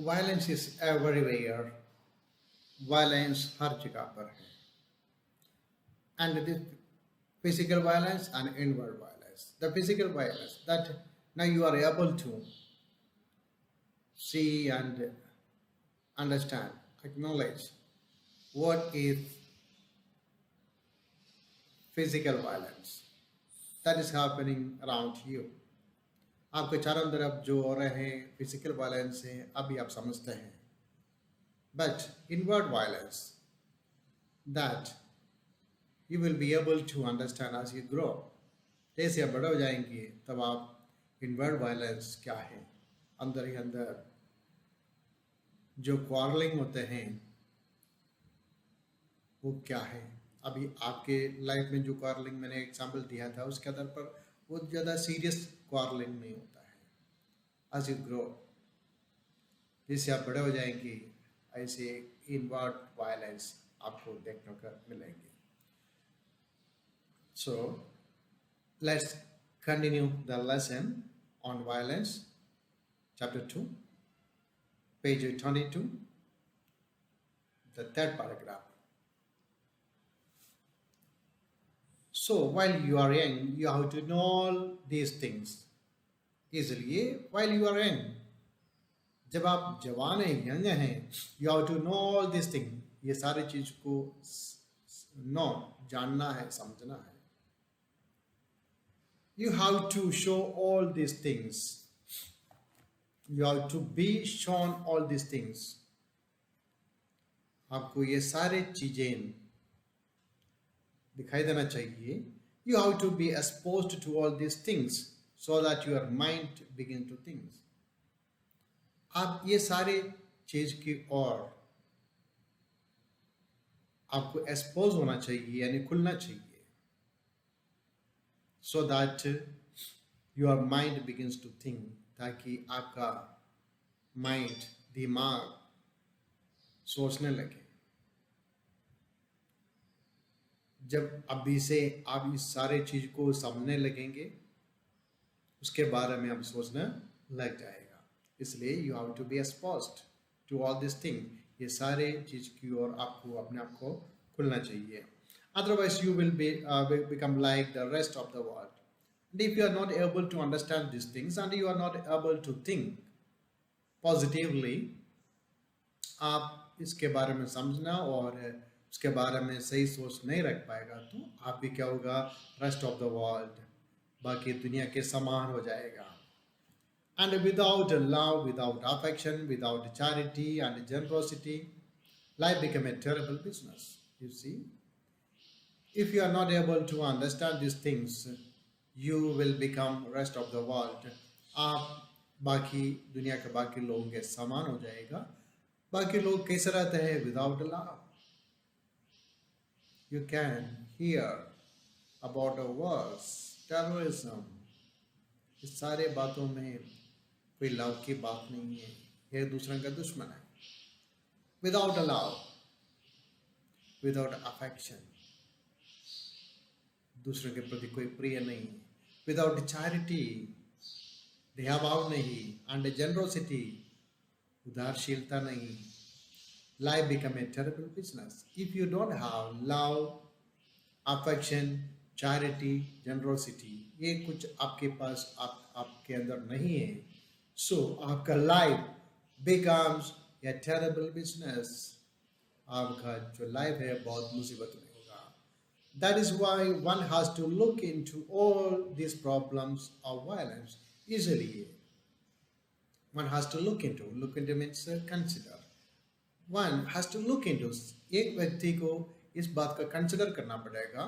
Violence is everywhere. Violence हर जगह पर है. And this physical violence and inward violence. The physical violence that now you are able to see and understand, acknowledge what is physical violence that is happening around you. आपके चारों तरफ जो हो रहे हैं फिजिकल वायलेंस है अभी आप समझते हैं. But inward violence that you will be able to understand as you grow. जैसे आप बड़े हो जाएंगे तब आप इनवर्ड वायलेंस क्या है, अंदर ही अंदर जो क्वारलिंग होते हैं वो क्या है. अभी आपके लाइफ में जो क्वारलिंग मैंने एग्जांपल दिया था उसके आधार पर वो ज़्यादा सीरियस क्वारलिंग नहीं होता है. as you grow, जैसे आप बड़े हो जाएंगे ऐसे इनवर्ड वायलेंस आपको देखने को मिलेंगे. So let's continue the lesson on violence, chapter 2, page 22, the third paragraph. So while you are young, you have to know all these things easily. While you are young, जब आप जवान हैं, young हैं, you have to know all these things. ये सारी चीज को जानना है, समझना है. You have to show all these things. You have to be shown all these things. आपको ये सारे चीजें दिखाई देना चाहिए. You have to be exposed to all these things so that your mind begin to think. आप ये सारे चीज की ओर आपको एक्सपोज होना चाहिए यानी खुलना चाहिए. So that your mind begins to think, ताकि आपका माइंड दिमाग सोचने लगे. जब अभी से आप इस सारे चीज को समझने लगेंगे उसके बारे में आप सोचना लग जाएगा. इसलिए you have to be exposed to all these things. ये सारे चीज की ओर आपको अपने आप को खुलना चाहिए. Otherwise, you will become like the rest of the world. And if you are not able to understand these things and you are not able to think positively, आप इसके बारे में समझना और उसके बारे में सही सोच नहीं रख पाएगा तो आप भी क्या होगा, रेस्ट ऑफ द वर्ल्ड, बाकी दुनिया के समान हो जाएगा. And without love, without affection, without charity and generosity, life become a terrible business. You see? If you are not able to understand these things, you will become rest of the world. आप बाकी दुनिया के बाकी लोगों के समान हो जाएगा. बाकी लोग कैसे रहते हैं? Without love. You can hear about the wars, terrorism. इस सारे बातों में कोई लव की बात नहीं है. एक दूसरे का दुश्मन है. Without love, without affection, दूसरों के प्रति कोई प्रिय नहीं. विदाउट चैरिटी, दयाभाव नहीं. एंड जेनरोसिटी, उदारशीलता नहीं. Life become a terrible business. If you don't have love, affection, charity, generosity, ये कुछ आपके पास आपके अंदर नहीं है, सो आपका life becomes a terrible business. आपका जो लाइफ है बहुत मुसीबत में. That is why one has to look into all these problems of violence easily. One has to look into means consider. One has to look into. एक व्यक्ति को इस बात का consider करना पड़ेगा.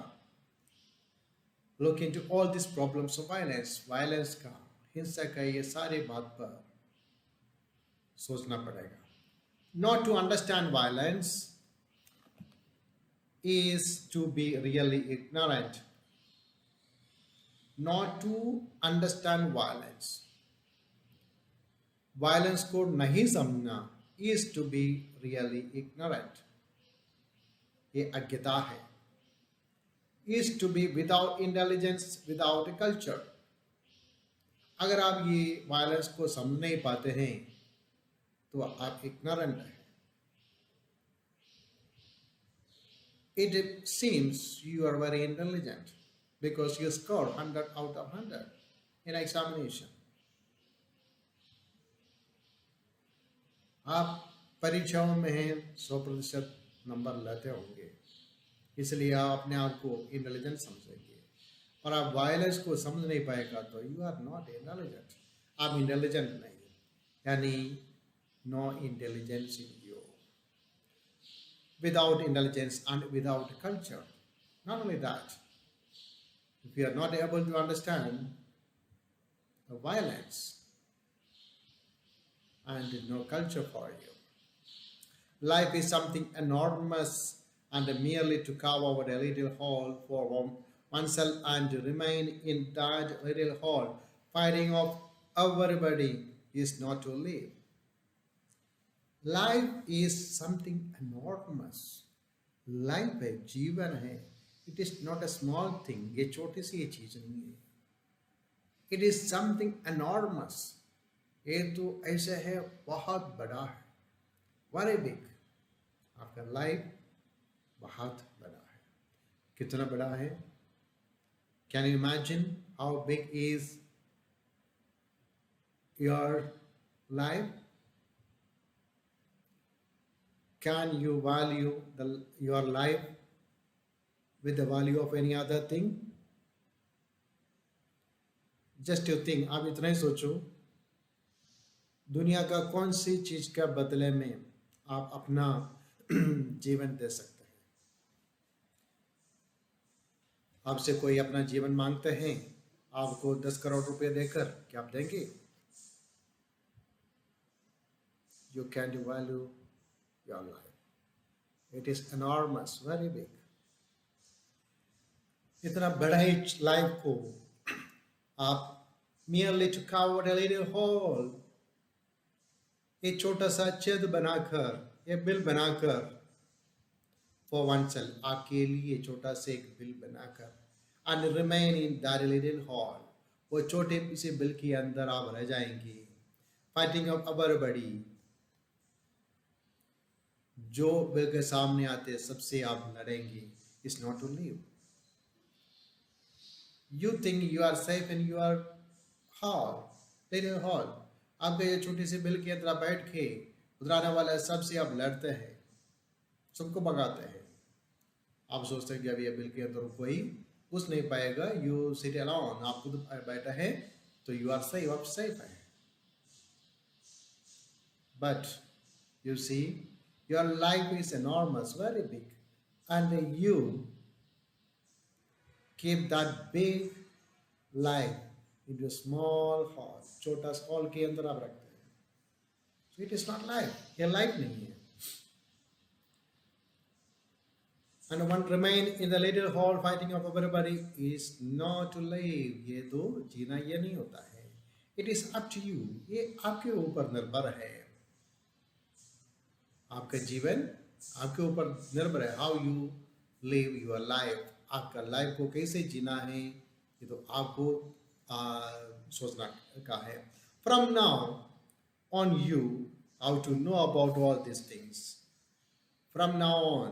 Look into all these problems of violence. Violence का, हिंसा का, ये सारे बात पर सोचना पड़ेगा. Not to understand violence is to be really ignorant. Not to understand violence. Violence को नहीं समझना is to be really ignorant. ये अज्ञता है. Is to be without intelligence, without culture. अगर आप ये violence को समझ नहीं पाते हैं तो आप ignorant हैं. It seems you are very intelligent because you scored 100 out of 100 in examination. आप परीक्षाओं में 100% नंबर लेते होंगे, इसलिए आप अपने आप को इंटेलिजेंट समझेंगे. और आप वायलेंस को समझ नहीं पाएगा तो यू आर नॉट इंटेलिजेंट. आप इंटेलिजेंट नहीं, यानी no intelligence in you. Without intelligence and without culture. Not only that, if you are not able to understand the violence and no culture for you, life is something enormous and merely to carve out a little hole for oneself and to remain in that little hole, fighting off everybody is not to live. Life is something enormous. Life है, जीवन है. It is not a small thing. ये छोटी सी ये चीज नहीं है. It is something enormous. ये तो ऐसे है, बहुत बड़ा है. Very big. आपका लाइफ बहुत बड़ा है. कितना बड़ा है? Can you imagine how big is your life? Can you value your life with the value of any other thing? Just you think. आप इतना ही सोचो, दुनिया का कौन सी चीज के बदले में आप अपना जीवन दे सकते हैं? आपसे कोई अपना जीवन मांगते हैं, आपको 10 करोड़ रुपए देकर, क्या आप देंगे? You can't value your life. It is enormous, very big. इतना बड़ा ही लाइफ को आप merely to carve a little hole, एक छोटा सा छेद बनाकर, एक बिल बनाकर, for oneself, आपके लिए छोटा से एक बिल बनाकर, and remain in that little hole, वो छोटे से बिल के अंदर आप रह जाएंगे, fighting of everybody, जो बिल के सामने आते सबसे आप लड़ेंगे. Is not to live. You think you are safe in your hall, little hall. आपके ये छोटी सी बिल के अंदर बैठ के उधर आने वाले सबसे आप लड़ते हैं, सबको भगाते हैं. आप सोचते हैं कि अभी ये बिल के अंदर कोई घुस नहीं पाएगा. You sit alone. आप खुद बैठा है तो यू आर सेफ, आप सेफ है. But you see, your life is enormous, very big, and you keep that big life into a small hall. छोटा हॉल के अंदर आप रखते हैं. So it is not life. ये life नहीं है. And one remain in the little hall fighting of everybody is not to live. ये तो जीना ये नहीं होता है. It is up to you. ये आपके ऊपर निर्भर है. आपका जीवन आपके ऊपर निर्भर है. How you live your life. आपका लाइफ को कैसे जीना है, ये तो आपको सोचना का है. From now on you how to know about all this things. From now on,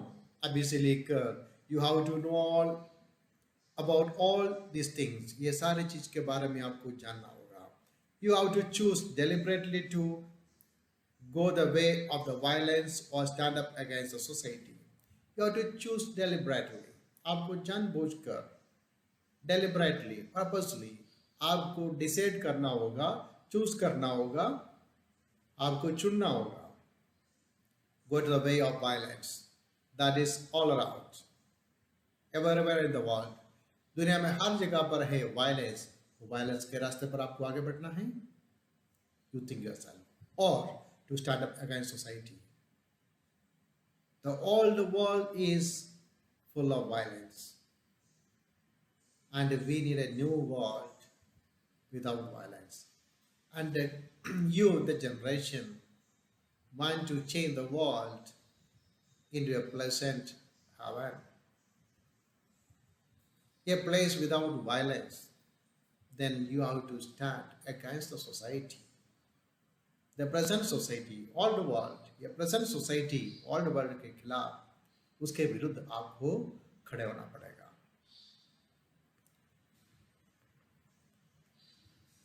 अभी से लेकर, you how to know all about all this things. ये सारी चीज के बारे में आपको जानना होगा. You how to choose deliberately to go the way of the violence or stand up against the society. You have to choose deliberately. आपको जानबूझकर, deliberately, purposely, आपको डिसाइड करना होगा, चूज करना होगा, आपको चुनना होगा. Go to the way of violence. That is all around. Everywhere in the world. दुनिया में हर जगह पर है वायलेंस. वायलेंस के रास्ते पर आपको आगे बढ़ना है. You think yourself. Or to stand up against society. All the world is full of violence. And we need a new world without violence. And you, the generation, want to change the world into a pleasant heaven. A place without violence. Then you have to stand against the society. The present society old world या present society old world के खिलाफ उसके विरुद्ध आपको खड़े होना पड़ेगा.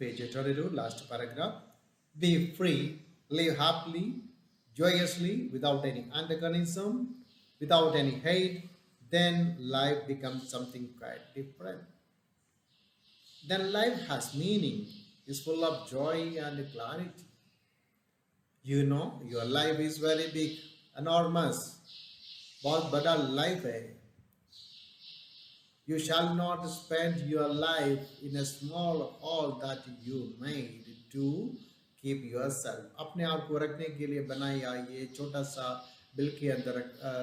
Page 22, last paragraph. Be free, live happily, joyously, without any antagonism, without any hate, then life becomes something quite different. Then life has meaning, is full of joy and clarity. You know, your life is very big, enormous. बहुत बड़ा life है. You shall not spend your life in a small hall that you made to keep yourself. अपने आप को रखने के लिए बनाया ये छोटा सा बिल के अंदर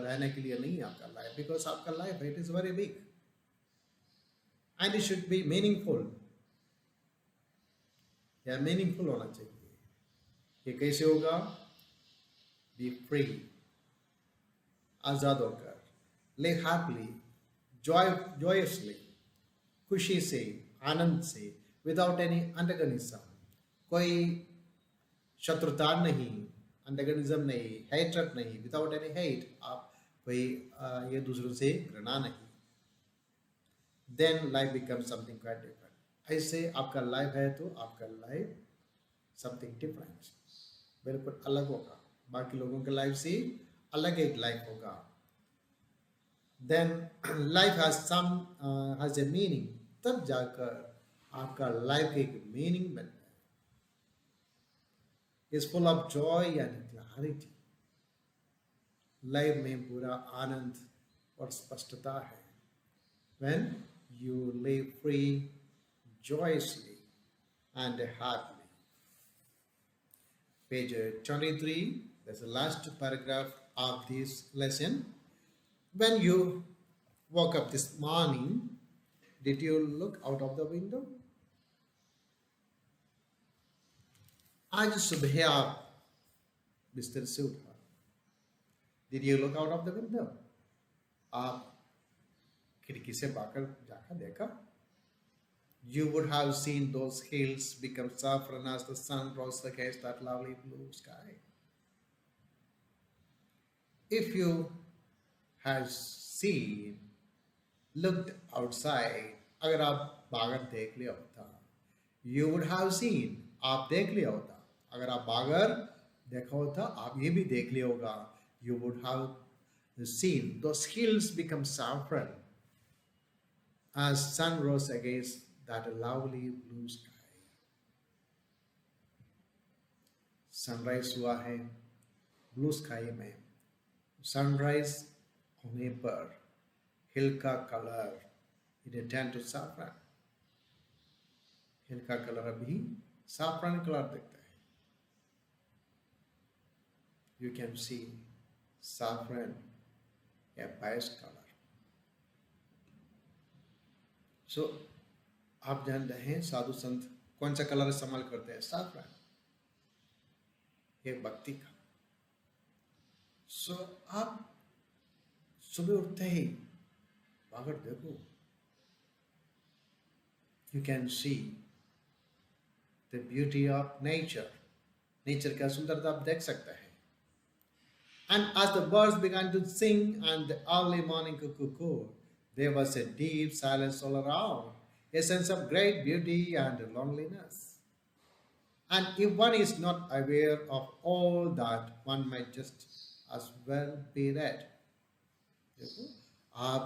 रहने के लिए नहीं आपका लाइफ. बिकॉज आपका life it is very big and it should be meaningful. या मीनिंगफुल होना चाहिए. ये कैसे होगा? बी फ्री, आजाद होकर, लिव हैप्पीली, joyously, खुशी से, आनंद से, विदाउट एनी अंटेगनिज्म, कोई शत्रुता नहीं, अंटेगनिज्म नहीं, हेट्रेड नहीं, विदाउट एनी हेट, आप कोई ये दूसरों से घृणा नहीं. Then life become something quite different. ऐसे आपका लाइफ है तो आपका लाइफ समथिंग डिफरेंट, बिल्कुल अलग होगा, बाकी लोगों के लाइफ से अलग एक लाइफ होगा. Then life has has a meaning. तब जाकर आपका लाइफ एक मीनिंग बनता है. Is full of joy and clarity. Life में पूरा आनंद और स्पष्टता है. When you live free, joyously and happily. Page 23. That's the last paragraph of this lesson. When you woke up this morning, did you look out of the window? आज सुबह आप बिस्तर से उठा. Did you look out of the window? आप खिड़की से बाहर जाकर देखा. You would have seen those hills become saffron as the sun rose against that lovely blue sky. If you has seen, looked outside, अगर आप बाहर देख लिया होता, you would have seen, आप देख लिया होता. अगर आप बाहर देखा होता, आप ये भी देख लिया होगा. You would have seen those hills become saffron as sun rose against that lovely blue sky. Sunrise हुआ है blue sky में. Sunrise होने पर हिल का colour it turn to saffron. Hill का कलर अभी सैफरन कलर दिखता है. यू कैन सी सैफरन या पायस कलर. सो आप जानते हैं साधु संत कौन सा कलर इस्तेमाल करते हैं? सैफरन, ये भक्ति का. सो आप सुबह उठते ही बाहर देखो. You can see the beauty of nature. Nature का सुंदरता आप देख सकते हैं. And as the birds began to sing and the early morning cuckoo called, there was a deep silence all around, a sense of great beauty and loneliness. And if one is not aware of all that, one might just as well be dead. देखो, आप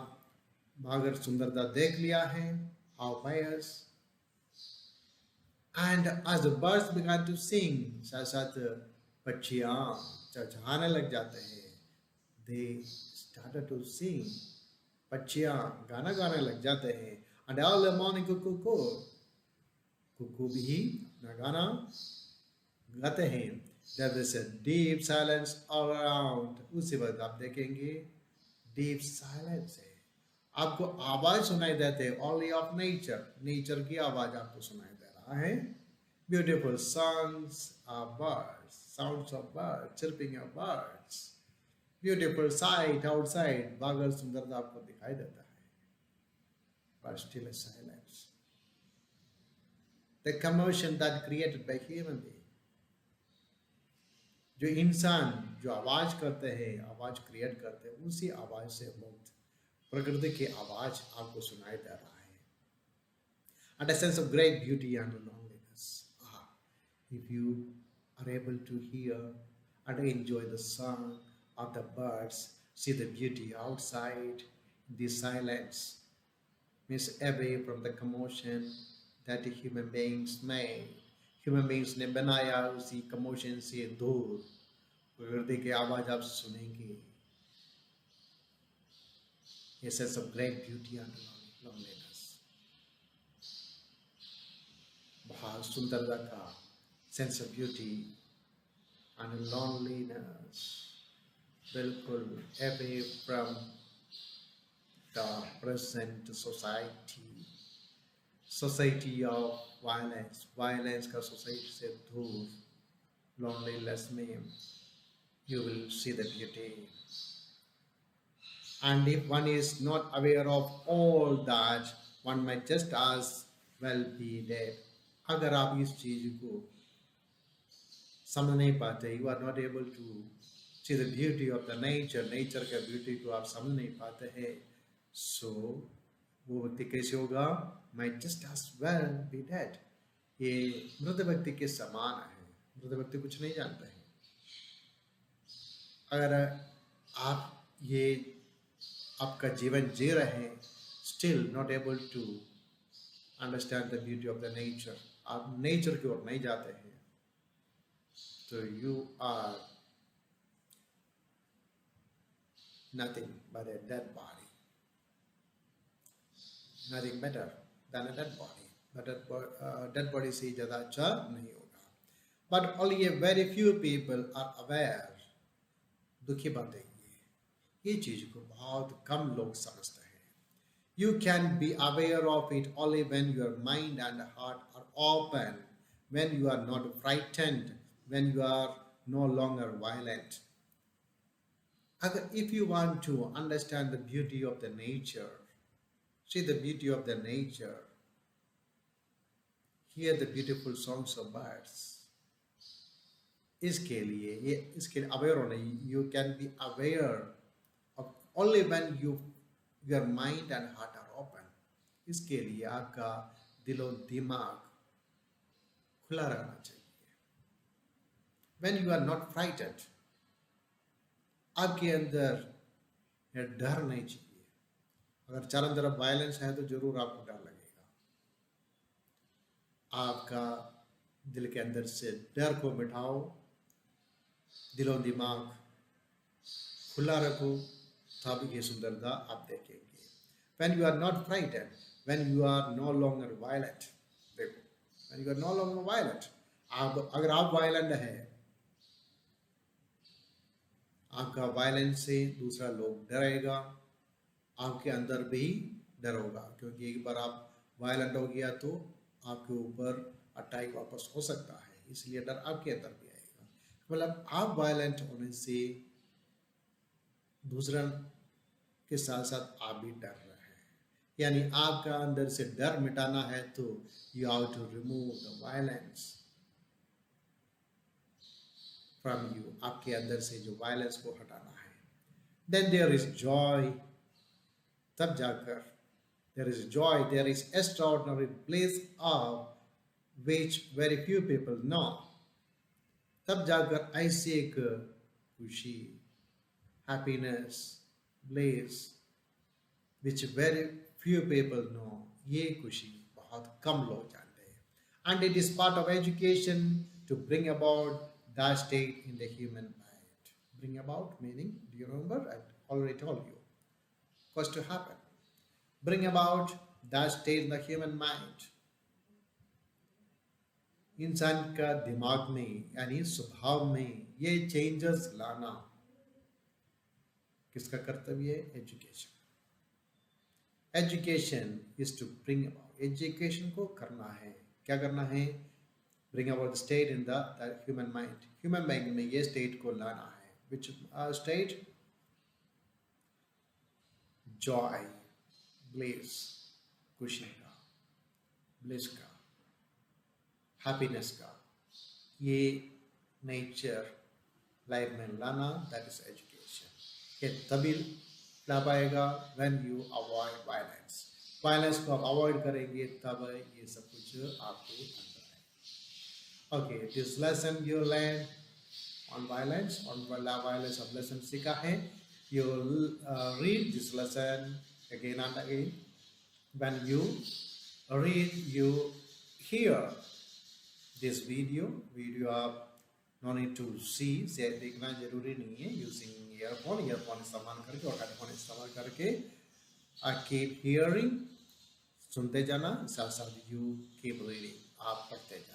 अगर सुंदरता देख लिया है, how pious, and as the birds began to sing, साथ साथ पक्षियाँ चहचहाने लग जाते हैं. they started to sing, पक्षियाँ गाना गाने लग जाते हैं. and all the morning cuckoo भी अपना गाना गाते हैं. there is a deep silence all around. उसी वक्त आप देखेंगे डीप साइलेंस है. आपको आवाज सुनाई देते हैं ओनली ऑफ नेचर. नेचर की आवाज आपको सुनाई दे रहा है. Beautiful songs of birds, sounds of birds, chirping of birds. Beautiful sight outside, बागर सुंदरता आपको दिखाई देता है. But still a silence. The commotion that created by human being. जो इंसान जो आवाज करते हैं, आवाज क्रिएट करते हैं, उसी आवाज से मुक्त प्रकृति की आवाज आपको सुनाई दे रहा है. And a sense of great beauty and loneliness. Ah, if you are able to hear and enjoy the song of the birds, see the beauty outside, the silence, means away from the commotion that human beings made. Human beings ने बनाया उसी commotion से दूर प्रकृति की आवाज आप सुनेंगे. A sense of great beauty and loneliness. बहुत सुंदरता का sense of beauty and loneliness. बिल्कुल away from the present society of violence का society से दूर, loneliness में you will see the beauty. And if one is not aware of all that, one might just as well be dead. अगर आप इस चीज को समझ नहीं पाते, you are not able to see the beauty of the nature के beauty को आप समझ नहीं पाते हैं, so वो व्यक्ति कैसे होगा? might just as well be dead. ये मृत व्यक्ति के समान है. मृत व्यक्ति कुछ नहीं जानता है. अगर आप ये आपका जीवन जी रहे हैं, still not able to understand the beauty of the nature, आप नेचर की ओर नहीं जाते हैं, तो you are nothing but a dead body. Nothing better than a dead body. But dead body से ज़्यादा अच्छा नहीं होगा. But only a very few people are aware. दुखी बात है ये चीज को बहुत कम लोग समझते हैं. You can be aware of it only when your mind and heart are open, when you are not frightened, when you are no longer violent. If you want to understand the beauty of the nature, see the beauty of the nature, hear the beautiful songs of birds. इसके लिए aware होना, you can be aware of only when your mind and heart are open. इसके लिए आपका दिलो दिमाग खुला रहना चाहिए. When you are not frightened, आपके अंदर डर नहीं चाहिए. अगर चारों तरफ वायलेंस है तो जरूर आपको डर लगेगा. आपका दिल के अंदर से डर को मिटाओ, दिलो दिमाग खुला रखो, तब ये सुंदरता आप देखेंगे. When you are not frightened, when you are no longer violent, देखो, when you are no longer violent, अगर आप वायलेंट है, आपका वायलेंस से दूसरा लोग डरेगा, आपके अंदर भी डर होगा, क्योंकि एक बार आप वायलेंट हो गया तो आपके ऊपर अटैक वापस हो सकता है, इसलिए डर आपके अंदर भी आएगा. मतलब आप वायलेंट होने से दूसरा के साथ साथ आप भी डर रहे हैं, यानी आपका अंदर से डर मिटाना है तो you have to remove the violence from you. आपके अंदर से जो वायलेंस को हटाना है. Then there is joy. तब जाकर there is joy, there is extraordinary bliss of which very few people know. तब जाकर ऐसी एक खुशी, happiness, bliss, which very few people know, ये खुशी बहुत कम लोग जानते हैं. And it is part of education to bring about that state in the human mind. Bring about meaning, do you remember? I already told you what's to happen. Bring about that state in the human mind. इंसान का दिमाग में यानी स्वभाव में ये changes लाना किसका कर्तव्य है? Education. Education is to bring about, education को करना है. क्या करना है? Bring about the state in the human mind. Human mind में ये स्टेट को लाना है. Which state? जॉय, ब्लिस, खुशी का, ब्लिस का, हैप्पीनेस का. ये नेचर लाइफ में लाना, दैट इज एजुकेशन। कि तभी ला पाएगा when you avoid violence. Violence को आप अवॉइड करेंगे तब ये सब कुछ आपके अंदर है। Okay, this lesson you learn on violence, on violence of lesson सीखा है। You read this lesson again and again. When you read, you hear this video आप no need to see, से देखना जरूरी नहीं है। Using earphone इस्तेमाल करके और हेडफोन इस्तेमाल करके keep hearing, सुनते जाना, साथ साथ you keep reading, आप पढ़ते जाना।